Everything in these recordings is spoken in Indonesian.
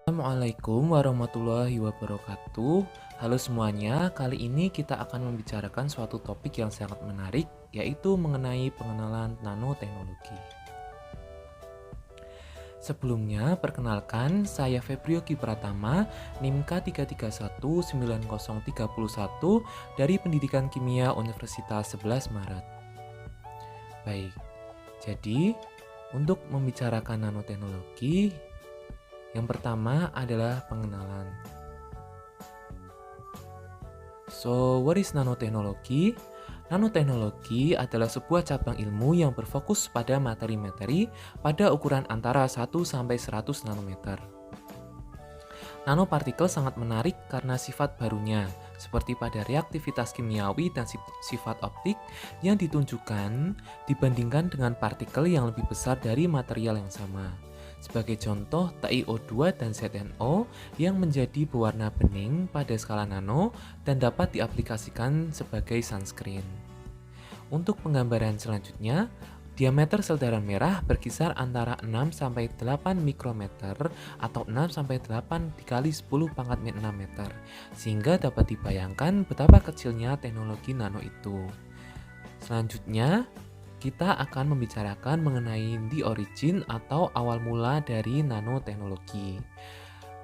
Assalamualaikum warahmatullahi wabarakatuh. Halo semuanya, kali ini kita akan membicarakan suatu topik yang sangat menarik, yaitu mengenai pengenalan nanoteknologi. Sebelumnya, perkenalkan, saya Febrio Pratama, NIM K33190331 dari Pendidikan Kimia Universitas 11 Maret. Baik, jadi untuk membicarakan nanoteknologi, yang pertama adalah pengenalan. So, what is nanotechnology? Nanoteknologi adalah sebuah cabang ilmu yang berfokus pada materi-materi pada ukuran antara 1 sampai 100 nanometer. Nanopartikel sangat menarik karena sifat barunya, seperti pada reaktivitas kimiawi dan sifat optik yang ditunjukkan dibandingkan dengan partikel yang lebih besar dari material yang sama. Sebagai contoh, TiO2 dan ZnO yang menjadi berwarna bening pada skala nano dan dapat diaplikasikan sebagai sunscreen. Untuk penggambaran selanjutnya, diameter sel darah merah berkisar antara 6-8 mikrometer atau 6-8 dikali 10 pangkat 6 meter, sehingga dapat dibayangkan betapa kecilnya teknologi nano itu. Selanjutnya, kita akan membicarakan mengenai the origin atau awal mula dari nanoteknologi.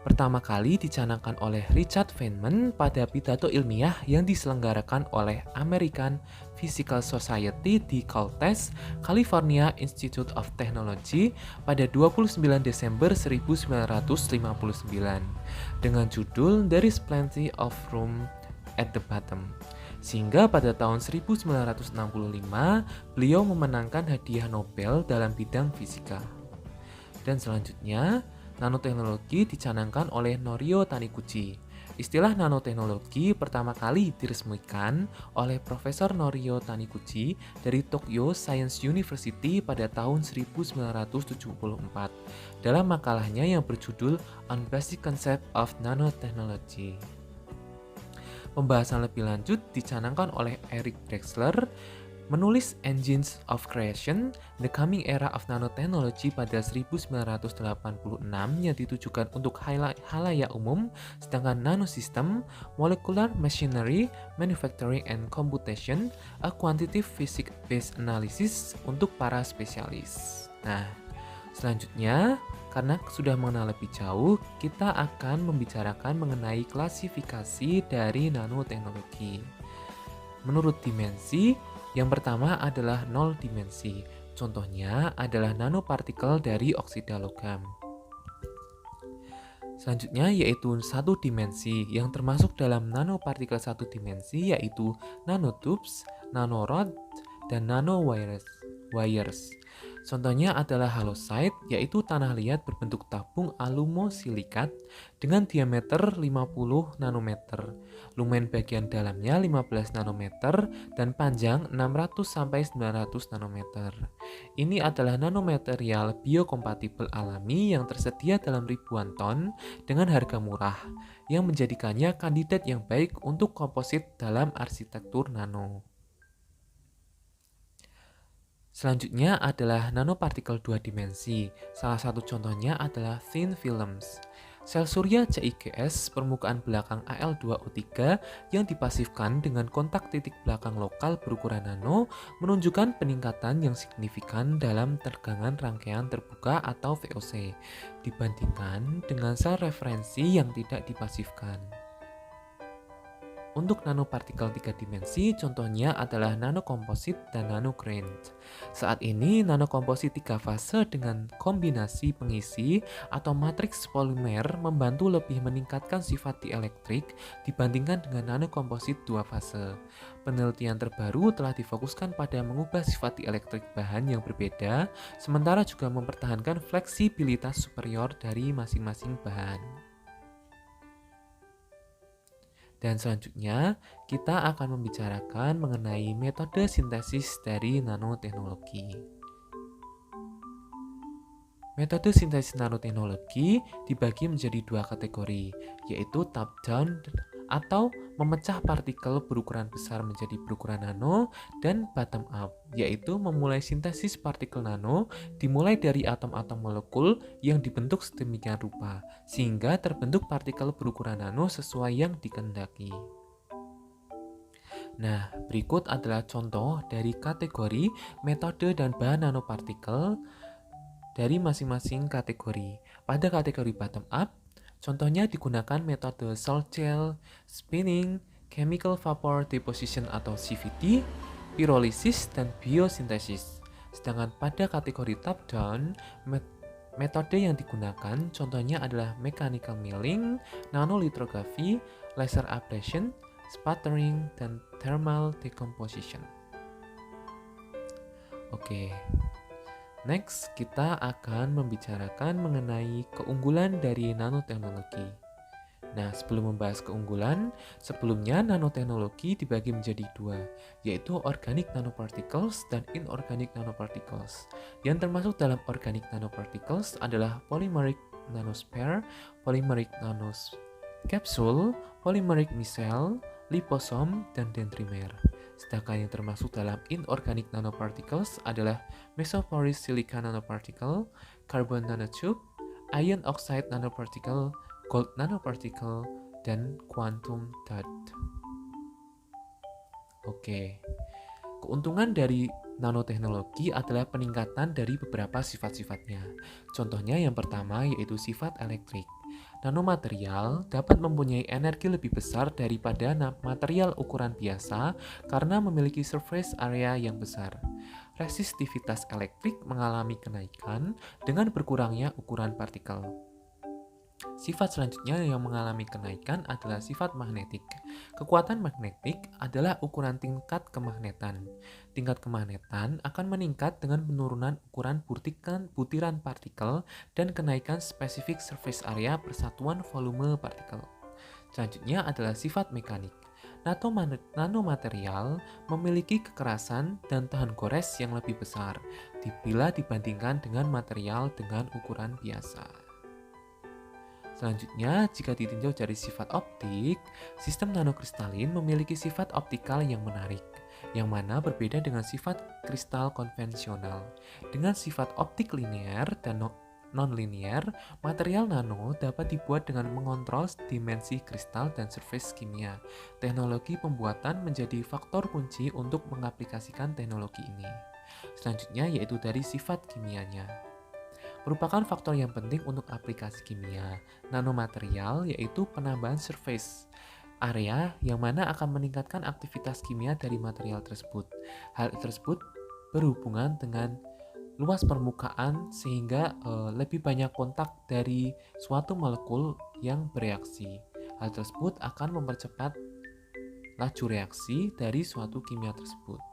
Pertama kali dicanangkan oleh Richard Feynman pada pidato ilmiah yang diselenggarakan oleh American Physical Society di Caltech, California Institute of Technology pada 29 Desember 1959 dengan judul There is Plenty of Room at the Bottom. Sehingga pada tahun 1965 beliau memenangkan hadiah Nobel dalam bidang fisika. Dan selanjutnya, nanoteknologi dicanangkan oleh Norio Taniguchi. Istilah nanoteknologi pertama kali diresmikan oleh Profesor Norio Taniguchi dari Tokyo Science University pada tahun 1974 dalam makalahnya yang berjudul On Basic Concept of Nanotechnology. Pembahasan lebih lanjut dicanangkan oleh Eric Drexler, menulis Engines of Creation, The Coming Era of Nanotechnology pada 1986 yang ditujukan untuk halayak umum, sedangkan Nanosystem, Molecular Machinery, Manufacturing and Computation, A Quantitative Physics-Based Analysis untuk para spesialis. Nah, selanjutnya, karena sudah mengenal lebih jauh, kita akan membicarakan mengenai klasifikasi dari nanoteknologi. Menurut dimensi, yang pertama adalah 0 dimensi. Contohnya adalah nanopartikel dari oksida logam. Selanjutnya yaitu 1 dimensi, yang termasuk dalam nanopartikel 1 dimensi yaitu nanotubes, nanorod, dan nanowires. Contohnya adalah halosite, yaitu tanah liat berbentuk tabung alumosilikat dengan diameter 50 nanometer, lumen bagian dalamnya 15 nanometer, dan panjang 600-900 nanometer. Ini adalah nanomaterial biokompatibel alami yang tersedia dalam ribuan ton dengan harga murah, yang menjadikannya kandidat yang baik untuk komposit dalam arsitektur nano. Selanjutnya adalah nanopartikel 2 dimensi. Salah satu contohnya adalah thin films. Sel surya CIGS permukaan belakang Al2O3 yang dipasifkan dengan kontak titik belakang lokal berukuran nano menunjukkan peningkatan yang signifikan dalam tegangan rangkaian terbuka atau VOC dibandingkan dengan sel referensi yang tidak dipasifkan. Untuk nanopartikel 3 dimensi, contohnya adalah nanokomposit dan nanograin. Saat ini, nanokomposit 3 fase dengan kombinasi pengisi atau matriks polimer membantu lebih meningkatkan sifat dielektrik dibandingkan dengan nanokomposit 2 fase. Penelitian terbaru telah difokuskan pada mengubah sifat dielektrik bahan yang berbeda, sementara juga mempertahankan fleksibilitas superior dari masing-masing bahan. Dan selanjutnya, kita akan membicarakan mengenai metode sintesis dari nanoteknologi. Metode sintesis nanoteknologi dibagi menjadi 2 kategori, yaitu top-down atau memecah partikel berukuran besar menjadi berukuran nano, dan bottom up, yaitu memulai sintesis partikel nano dimulai dari atom-atom molekul yang dibentuk sedemikian rupa, sehingga terbentuk partikel berukuran nano sesuai yang dikehendaki. Nah, berikut adalah contoh dari kategori, metode, dan bahan nanopartikel dari masing-masing kategori. Pada kategori bottom up, contohnya digunakan metode salt gel, spinning, chemical vapor deposition atau CVD, pyrolysis, dan biosintesis. Sedangkan pada kategori top down, metode yang digunakan contohnya adalah mechanical milling, nanolithography, laser ablation, sputtering, dan thermal decomposition. Oke. Next, kita akan membicarakan mengenai keunggulan dari nanoteknologi. Nah, sebelum membahas keunggulan, sebelumnya nanoteknologi dibagi menjadi dua, yaitu organic nanoparticles dan inorganic nanoparticles. Yang termasuk dalam organic nanoparticles adalah polymeric nanosphere, polymeric nanoscapsule, polymeric micelle, liposom, dan dendrimer. Sedangkan yang termasuk dalam inorganic nanoparticles adalah mesoporous silica nanoparticle, carbon nanotube, iron oxide nanoparticle, gold nanoparticle, dan quantum dot. Oke. Keuntungan dari nanoteknologi adalah peningkatan dari beberapa sifat-sifatnya. Contohnya yang pertama yaitu sifat elektrik. Nanomaterial dapat mempunyai energi lebih besar daripada material ukuran biasa karena memiliki surface area yang besar. Resistivitas elektrik mengalami kenaikan dengan berkurangnya ukuran partikel. Sifat selanjutnya yang mengalami kenaikan adalah sifat magnetik. Kekuatan magnetik adalah ukuran tingkat kemagnetan. Tingkat kemagnetan akan meningkat dengan penurunan ukuran butiran partikel dan kenaikan spesifik surface area persatuan volume partikel. Selanjutnya adalah sifat mekanik. Nanomaterial memiliki kekerasan dan tahan gores yang lebih besar bila dibandingkan dengan material dengan ukuran biasa. Selanjutnya, jika ditinjau dari sifat optik, sistem nanokristalin memiliki sifat optikal yang menarik, yang mana berbeda dengan sifat kristal konvensional. Dengan sifat optik linear dan non-linear, material nano dapat dibuat dengan mengontrol dimensi kristal dan surface kimia. Teknologi pembuatan menjadi faktor kunci untuk mengaplikasikan teknologi ini. Selanjutnya yaitu dari sifat kimianya. Merupakan faktor yang penting untuk aplikasi kimia nanomaterial, yaitu penambahan surface area yang mana akan meningkatkan aktivitas kimia dari material tersebut. Hal tersebut berhubungan dengan luas permukaan sehingga lebih banyak kontak dari suatu molekul yang bereaksi. Hal tersebut akan mempercepat laju reaksi dari suatu kimia tersebut.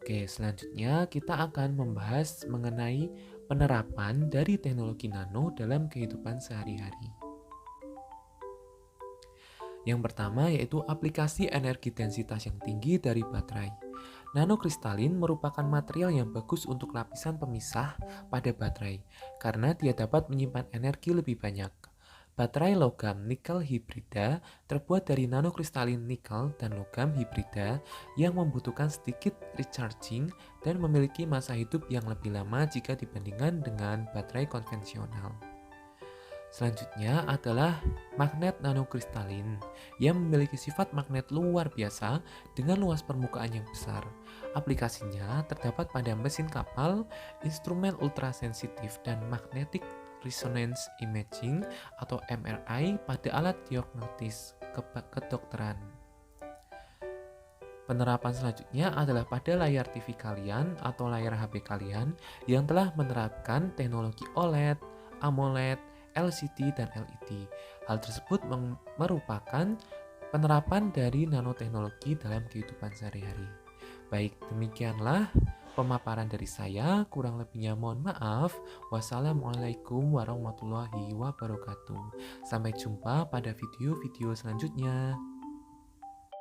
Oke, selanjutnya kita akan membahas mengenai penerapan dari teknologi nano dalam kehidupan sehari-hari. Yang pertama yaitu aplikasi energi densitas yang tinggi dari baterai. Nanokristalin merupakan material yang bagus untuk lapisan pemisah pada baterai karena dia dapat menyimpan energi lebih banyak. Baterai logam nikel hibrida terbuat dari nanokristalin nikel dan logam hibrida yang membutuhkan sedikit recharging dan memiliki masa hidup yang lebih lama jika dibandingkan dengan baterai konvensional. Selanjutnya adalah magnet nanokristalin yang memiliki sifat magnet luar biasa dengan luas permukaan yang besar. Aplikasinya terdapat pada mesin kapal, instrumen ultrasensitif, dan magnetic resonance imaging atau MRI pada alat diagnostis kedokteran. Penerapan selanjutnya adalah pada layar TV kalian atau layar HP kalian yang telah menerapkan teknologi OLED, AMOLED, LCD, dan LED. Hal tersebut merupakan penerapan dari nanoteknologi dalam kehidupan sehari-hari. Baik, demikianlah pemaparan dari saya, kurang lebihnya mohon maaf. Wassalamualaikum warahmatullahi wabarakatuh. Sampai jumpa pada video-video selanjutnya.